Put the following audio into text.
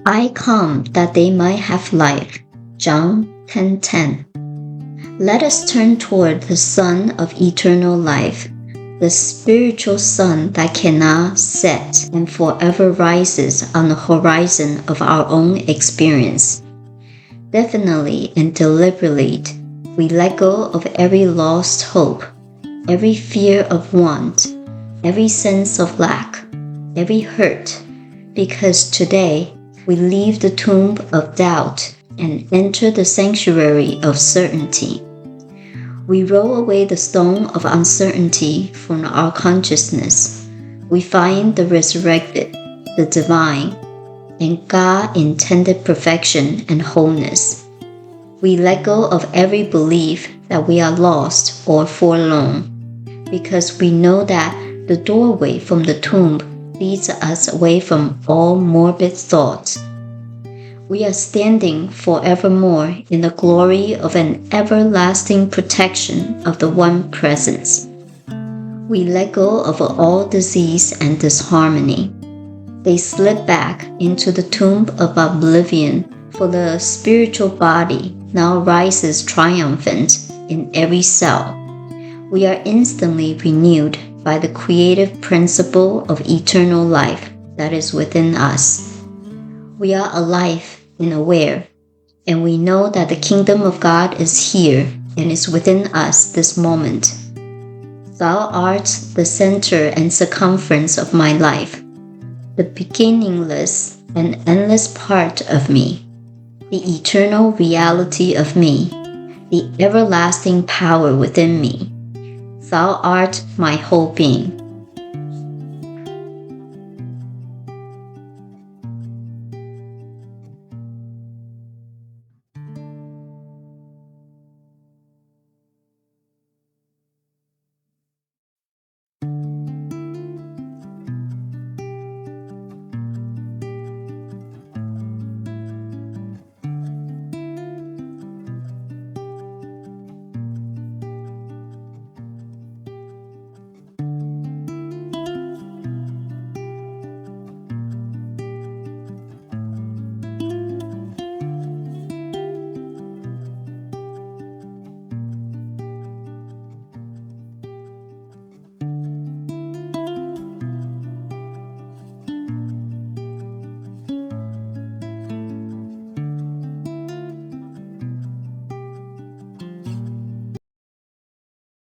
I come that they might have life. John 10:10. Let us turn toward the Son of eternal life, the spiritual sun that cannot set and forever rises on the horizon of our own experience. Definitely and deliberately, we let go of every lost hope, every fear of want, every sense of lack, every hurt, because today we leave the tomb of doubt and enter the sanctuary of certainty. We roll away the stone of uncertainty from our consciousness. We find the resurrected, the divine, and God-intended perfection and wholeness. We let go of every belief that we are lost or forlorn, because we know that the doorway from the tomb leads us away from all morbid thoughts. We are standing forevermore in the glory of an everlasting protection of the One Presence. We let go of all disease and disharmony. They slip back into the tomb of oblivion, for the spiritual body now rises triumphant in every cell. We are instantly renewed by the creative principle of eternal life that is within us. We are alive and aware, and we know that the kingdom of God is here and is within us this moment. Thou art the center and circumference of my life, the beginningless and endless part of me, the eternal reality of me, the everlasting power within me. Thou art my whole being.